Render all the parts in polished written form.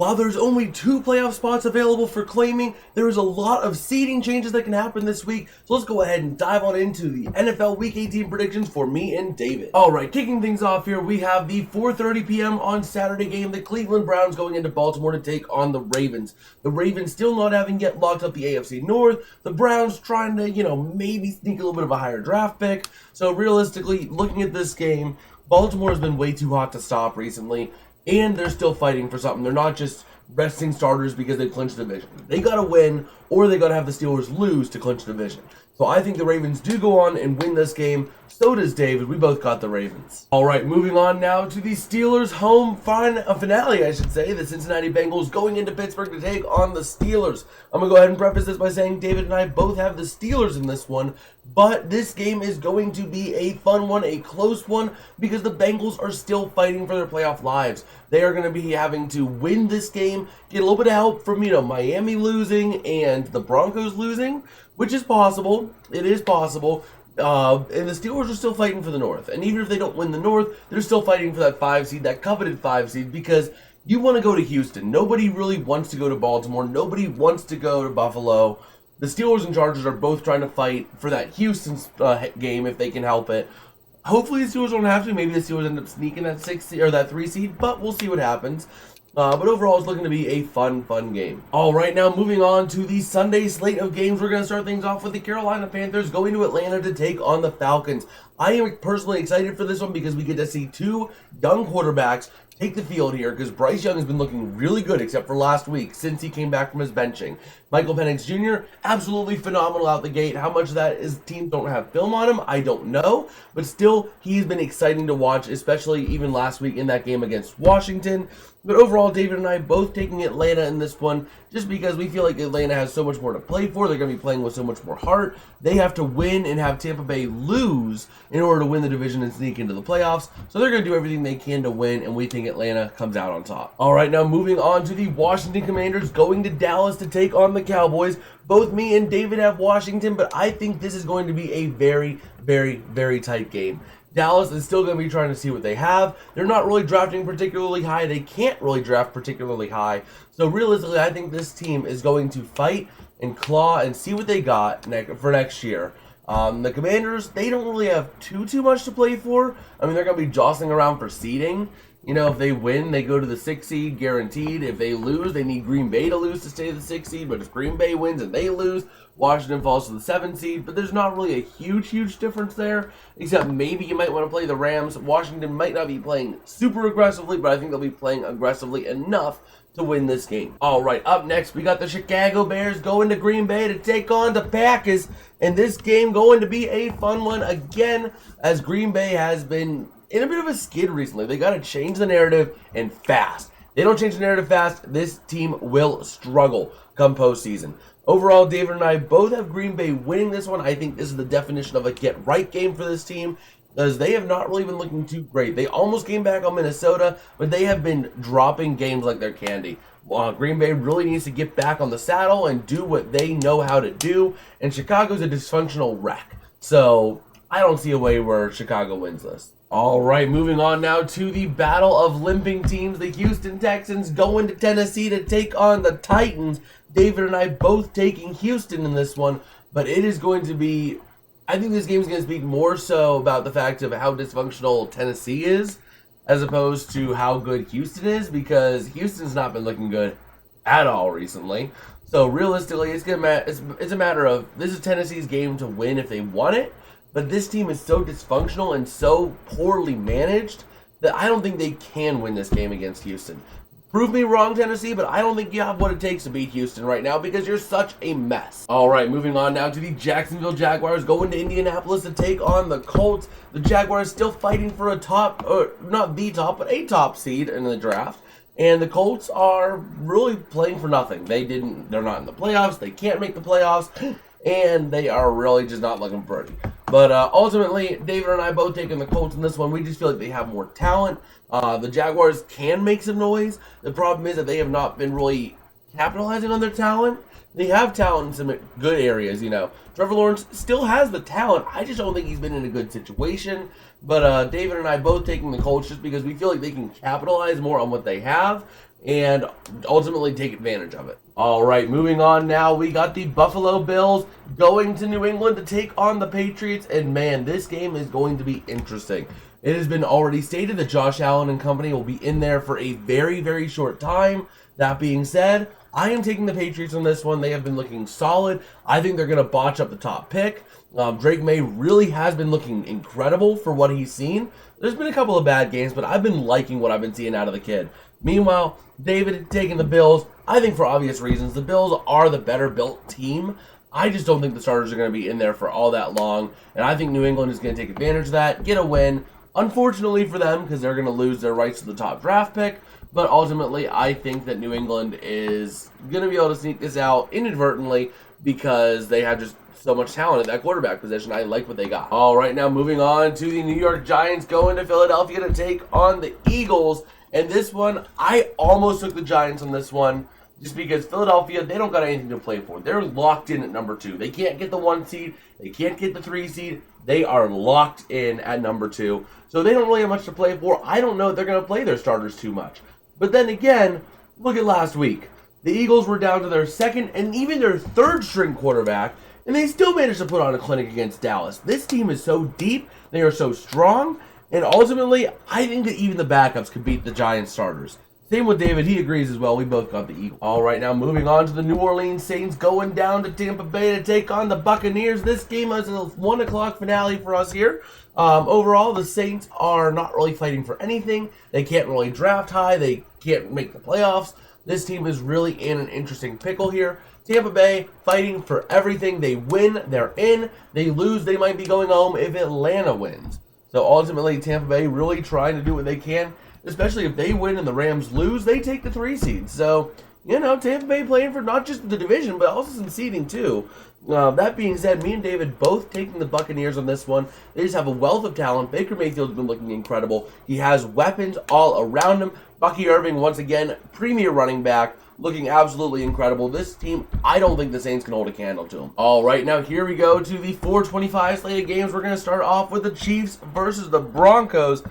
While there's only 2 playoff spots available for claiming, there is a lot of seeding changes that can happen this week. So let's go ahead and dive on into the NFL Week 18 predictions for me and David. Alright, kicking things off here, we have the 4:30 p.m. on Saturday game, the Cleveland Browns going into Baltimore to take on the Ravens. The Ravens still not having yet locked up the AFC North. The Browns trying to, maybe sneak a little bit of a higher draft pick. So realistically, looking at this game, Baltimore has been way too hot to stop recently. And they're still fighting for something. They're not just resting starters because they clinched the division. They got to win, or they got to have the Steelers lose to clinch the division. So I think the Ravens do go on and win this game. So does David. We both got the Ravens. All right, moving on now to the Steelers home finale, I should say. The Cincinnati Bengals going into Pittsburgh to take on the Steelers. I'm going to go ahead and preface this by saying David and I both have the Steelers in this one. But this game is going to be a fun one, a close one, because the Bengals are still fighting for their playoff lives. They are going to be having to win this game, get a little bit of help from, Miami losing and the Broncos losing, which is possible. It is possible. And the Steelers are still fighting for the North. And even if they don't win the North, they're still fighting for that 5 seed, that coveted 5 seed, because you want to go to Houston. Nobody really wants to go to Baltimore. Nobody wants to go to Buffalo. The Steelers and Chargers are both trying to fight for that Houston game if they can help it. Hopefully the Steelers don't have to. Maybe the Steelers end up sneaking that 6 seed or that 3 seed, but we'll see what happens. But overall, it's looking to be a fun game. All right, now moving on to the Sunday slate of games. We're going to start things off with the Carolina Panthers going to Atlanta to take on the Falcons. I am personally excited for this one because we get to see 2 young quarterbacks take the field here, because Bryce Young has been looking really good except for last week since he came back from his benching. Michael Penix Jr., absolutely phenomenal out the gate. How much of that is teams don't have film on him, I don't know. But still, he's been exciting to watch, especially even last week in that game against Washington. But overall, David and I both taking Atlanta in this one just because we feel like Atlanta has so much more to play for. They're going to be playing with so much more heart. They have to win and have Tampa Bay lose in order to win the division and sneak into the playoffs. So they're going to do everything they can to win, and we think Atlanta comes out on top. All right, now moving on to the Washington Commanders going to Dallas to take on the Cowboys. Both me and David have Washington, but I think this is going to be a very, very, very tight game. Dallas is still going to be trying to see what they have. They're not really drafting particularly high. They can't really draft particularly high. So realistically, I think this team is going to fight and claw and see what they got for next year. The Commanders, they don't really have too much to play for. I mean, they're going to be jostling around for seeding. If they win, they go to the 6 seed, guaranteed. If they lose, they need Green Bay to lose to stay the 6 seed. But if Green Bay wins and they lose, Washington falls to the 7 seed. But there's not really a huge difference there, except maybe you might want to play the Rams. Washington might not be playing super aggressively, but I think they'll be playing aggressively enough to win this game. All right, up next, we got the Chicago Bears going to Green Bay to take on the Packers. And this game going to be a fun one again, as Green Bay has been in a bit of a skid recently. They got to change the narrative, and fast. They don't change the narrative fast, this team will struggle come postseason. Overall, David and I both have Green Bay winning this one. I think this is the definition of a get-right game for this team, because they have not really been looking too great. They almost came back on Minnesota, but they have been dropping games like they're candy. Green Bay really needs to get back on the saddle and do what they know how to do, and Chicago's a dysfunctional wreck. So I don't see a way where Chicago wins this. All right, moving on now to the battle of limping teams. The Houston Texans going to Tennessee to take on the Titans. David and I both taking Houston in this one, but it is going to be, I think this game is going to speak more so about the fact of how dysfunctional Tennessee is as opposed to how good Houston is, because Houston's not been looking good at all recently. So realistically, it's a matter of, this is Tennessee's game to win if they want it. But this team is so dysfunctional and so poorly managed that I don't think they can win this game against Houston. Prove me wrong, Tennessee, but I don't think you have what it takes to beat Houston right now because you're such a mess. All right, moving on now to the Jacksonville Jaguars going to Indianapolis to take on the Colts. The Jaguars still fighting for a top, not the top, but a top seed in the draft. And the Colts are really playing for nothing. They're not in the playoffs. They can't make the playoffs. And they are really just not looking pretty. But ultimately, David and I both taking the Colts in this one. We just feel like they have more talent. The Jaguars can make some noise. The problem is that they have not been really capitalizing on their talent. They have talent in some good areas, Trevor Lawrence still has the talent. I just don't think he's been in a good situation. But David and I both taking the Colts just because we feel like they can capitalize more on what they have. and ultimately take advantage of it. All right, moving on now, we got the Buffalo Bills going to New England to take on the Patriots, and man, this game is going to be interesting. It has been already stated that Josh Allen and company will be in there for a very, very short time. That being said, I am taking the Patriots on this one. They have been looking solid. I think they're going to botch up the top pick. Drake May really has been looking incredible for what he's seen. There's been a couple of bad games, but I've been liking what I've been seeing out of the kid. Meanwhile, David taking the Bills, I think for obvious reasons. The Bills are the better built team. I just don't think the starters are going to be in there for all that long, and I think New England is going to take advantage of that, get a win. Unfortunately for them, because they're going to lose their rights to the top draft pick, but ultimately I think that New England is going to be able to sneak this out inadvertently because they have just so much talent at that quarterback position. I like what they got. All right, now moving on to the New York Giants going to Philadelphia to take on the Eagles. And this one, I almost took the Giants on this one just because Philadelphia, they don't got anything to play for. They're locked in at number 2. They can't get the 1 seed. They can't get the 3 seed. They are locked in at number 2. So they don't really have much to play for. I don't know if they're going to play their starters too much. But then again, look at last week. The Eagles were down to their second and even their third string quarterback, and they still managed to put on a clinic against Dallas. This team is so deep. They are so strong. And ultimately, I think that even the backups could beat the Giants starters. Same with David. He agrees as well. We both got the Eagles. All right, now moving on to the New Orleans Saints going down to Tampa Bay to take on the Buccaneers. This game is a 1 o'clock finale for us here. Overall, the Saints are not really fighting for anything. They can't really draft high. They can't make the playoffs. This team is really in an interesting pickle here. Tampa Bay fighting for everything. They win, they're in. They lose, they might be going home if Atlanta wins. So ultimately, Tampa Bay really trying to do what they can, especially if they win and the Rams lose, they take the 3 seed. So, Tampa Bay playing for not just the division, but also some seeding too. That being said, me and David both taking the Buccaneers on this one. They just have a wealth of talent. Baker Mayfield's been looking incredible. He has weapons all around him. Bucky Irving, once again, premier running back, looking absolutely incredible. This team, I don't think the Saints can hold a candle to them. All right, now here we go to the 4:25 slate of games. We're going to start off with the Chiefs versus the Broncos.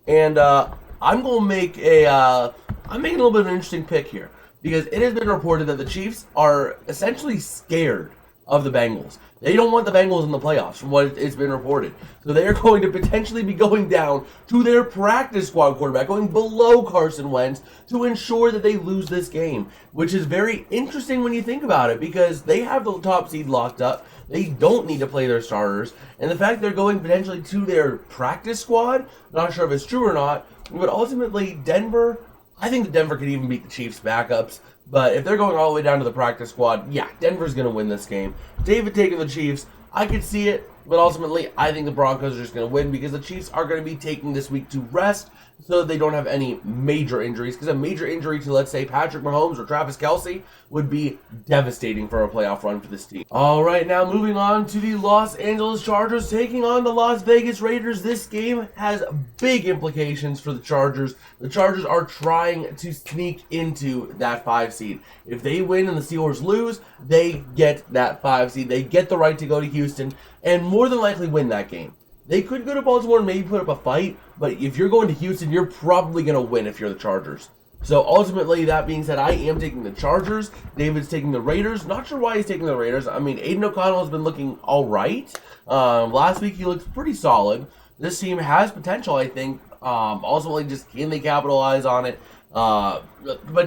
And I'm going to make I'm making a little bit of an interesting pick here because it has been reported that the Chiefs are essentially scared of the Bengals. They don't want the Bengals in the playoffs from what it's been reported. So they are going to potentially be going down to their practice squad quarterback, going below Carson Wentz to ensure that they lose this game, which is very interesting when you think about it because they have the top seed locked up. They don't need to play their starters. And the fact they're going potentially to their practice squad, not sure if it's true or not, but ultimately Denver, I think that Denver could even beat the Chiefs' backups. But if they're going all the way down to the practice squad, yeah, Denver's going to win this game. David taking the Chiefs, I could see it, but ultimately I think the Broncos are just going to win because the Chiefs are going to be taking this week to rest so that they don't have any major injuries. Because a major injury to, let's say, Patrick Mahomes or Travis Kelce would be devastating for a playoff run for this team. All right, now moving on to the Los Angeles Chargers taking on the Las Vegas Raiders. This game has big implications for the Chargers. The Chargers are trying to sneak into that 5 seed. If they win and the Steelers lose, they get that 5 seed. They get the right to go to Houston and more than likely win that game. They could go to Baltimore and maybe put up a fight, but if you're going to Houston, you're probably going to win if you're the Chargers. So ultimately, that being said, I am taking the Chargers. David's taking the Raiders. Not sure why he's taking the Raiders. I mean, Aiden O'Connell has been looking all right. Last week, he looked pretty solid. This team has potential, I think. Ultimately, just can they capitalize on it? But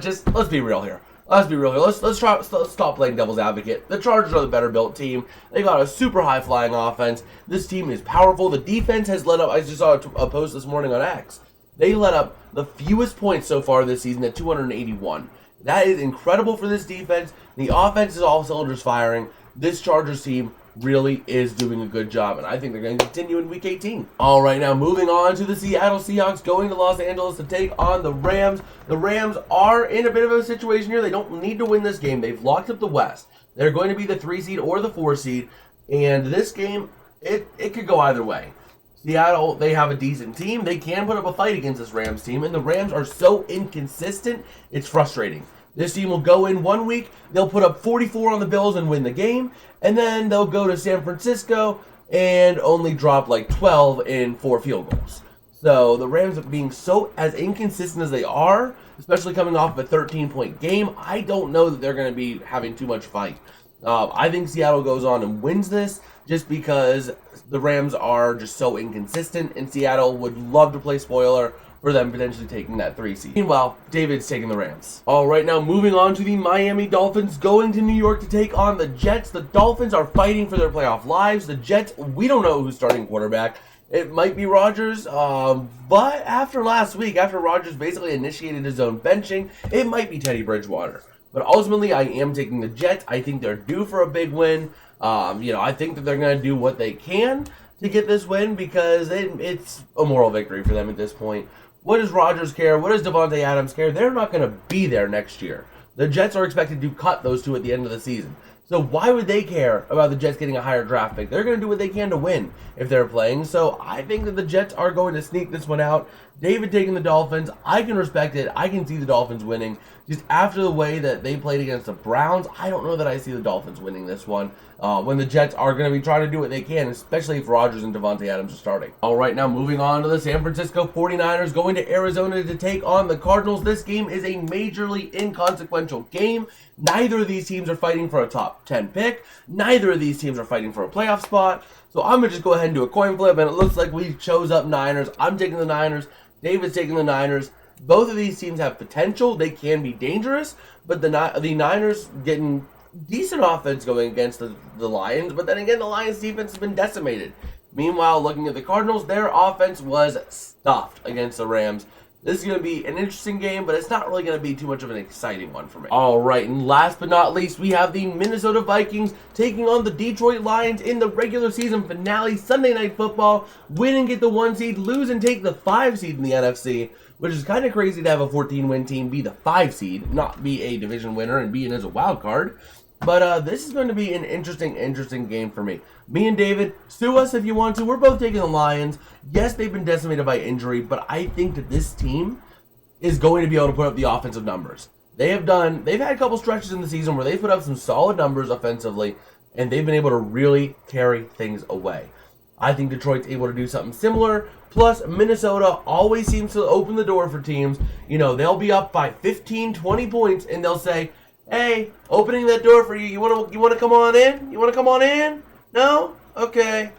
just, let's be real here. Let's stop playing devil's advocate. The Chargers are the better built team. They got a super high flying offense. This team is powerful. The defense has led up. I just saw a post this morning on X. They let up the fewest points so far this season at 281. That is incredible for this defense. The offense is all cylinders firing. This Chargers team really is doing a good job, and I think they're going to continue in Week 18. All right, now moving on to the Seattle Seahawks going to Los Angeles to take on the Rams. The Rams are in a bit of a situation here. They don't need to win this game. They've locked up the West. They're going to be the 3 seed or the 4 seed, and this game, it could go either way. Seattle, they have a decent team. They can put up a fight against this Rams team, and the Rams are so inconsistent, it's frustrating. This team will go in 1 week, they'll put up 44 on the Bills and win the game, and then they'll go to San Francisco and only drop like 12 in 4 field goals. So the Rams being so as inconsistent as they are, especially coming off of a 13-point game. I don't know that they're going to be having too much fight. I think Seattle goes on and wins this just because the Rams are just so inconsistent, and Seattle would love to play spoiler for them potentially taking that 3 seed. Meanwhile, David's taking the Rams. All right, now moving on to the Miami Dolphins going to New York to take on the Jets. The Dolphins are fighting for their playoff lives. The Jets, we don't know who's starting quarterback. It might be Rodgers, but after last week, after Rodgers basically initiated his own benching, it might be Teddy Bridgewater. But ultimately, I am taking the Jets. I think they're due for a big win. I think that they're going to do what they can to get this win because it's a moral victory for them at this point. What does Rodgers care? What does Devontae Adams care? They're not going to be there next year. The Jets are expected to cut those two at the end of the season. So why would they care about the Jets getting a higher draft pick? They're going to do what they can to win if they're playing. So I think that the Jets are going to sneak this one out. David taking the Dolphins. I can respect it. I can see the Dolphins winning. Just after the way that they played against the Browns, I don't know that I see the Dolphins winning this one when the Jets are going to be trying to do what they can, especially if Rodgers and Devontae Adams are starting. All right, now moving on to the San Francisco 49ers going to Arizona to take on the Cardinals. This game is a majorly inconsequential game. Neither of these teams are fighting for a top 10 pick. Neither of these teams are fighting for a playoff spot. So I'm going to just go ahead and do a coin flip, and it looks like we chose up Niners. I'm taking the Niners. David's taking the Niners. Both of these teams have potential. They can be dangerous, but the Niners getting decent offense going against the Lions, but then again, the Lions defense has been decimated. Meanwhile, looking at the Cardinals, their offense was stuffed against the Rams. This is going to be an interesting game, but it's not really going to be too much of an exciting one for me. All right, and last but not least, we have the Minnesota Vikings taking on the Detroit Lions in the regular season finale, Sunday Night Football. Win and get the 1 seed, lose and take the 5 seed in the NFC, which is kind of crazy to have a 14-win team be the 5 seed, not be a division winner and be in as a wild card. But this is going to be an interesting game for me. Me and David, sue us if you want to. We're both taking the Lions. Yes, they've been decimated by injury, but I think that this team is going to be able to put up the offensive numbers. They've had a couple stretches in the season where they've put up some solid numbers offensively, and they've been able to really carry things away. I think Detroit's able to do something similar. Plus, Minnesota always seems to open the door for teams. You know, they'll be up by 15, 20 points, and they'll say, hey, opening that door for you. You want to come on in? You want to come on in? No? Okay.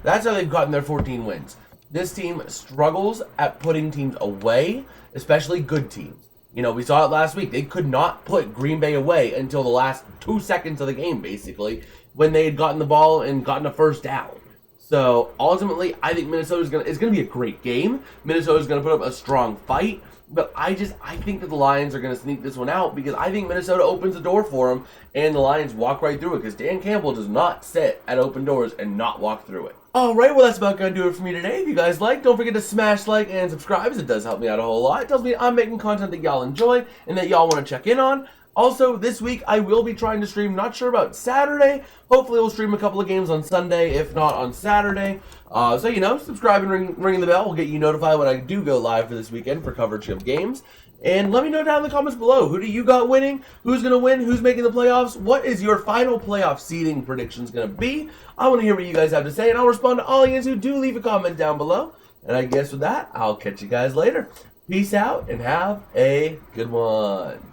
That's how they've gotten their 14 wins. This team struggles at putting teams away, especially good teams. You know, we saw it last week. They could not put Green Bay away until the last 2 seconds of the game, basically, when they had gotten the ball and gotten a first down. So, ultimately, I think it's going to be a great game. Minnesota's going to put up a strong fight. But I think that the Lions are going to sneak this one out because I think Minnesota opens the door for them and the Lions walk right through it because Dan Campbell does not sit at open doors and not walk through it. Alright, well that's about going to do it for me today. If you guys like, don't forget to smash like and subscribe as it does help me out a whole lot. It tells me I'm making content that y'all enjoy and that y'all want to check in on. Also, this week I will be trying to stream, not sure about Saturday. Hopefully we'll stream a couple of games on Sunday, if not on Saturday. So, you know, subscribe and ringing the bell will get you notified when I do go live for this weekend for coverage of games. And let me know down in the comments below, who do you got winning? Who's going to win? Who's making the playoffs? What is your final playoff seeding predictions going to be? I want to hear what you guys have to say, and I'll respond to all of you who do leave a comment down below. And I guess with that, I'll catch you guys later. Peace out, and have a good one.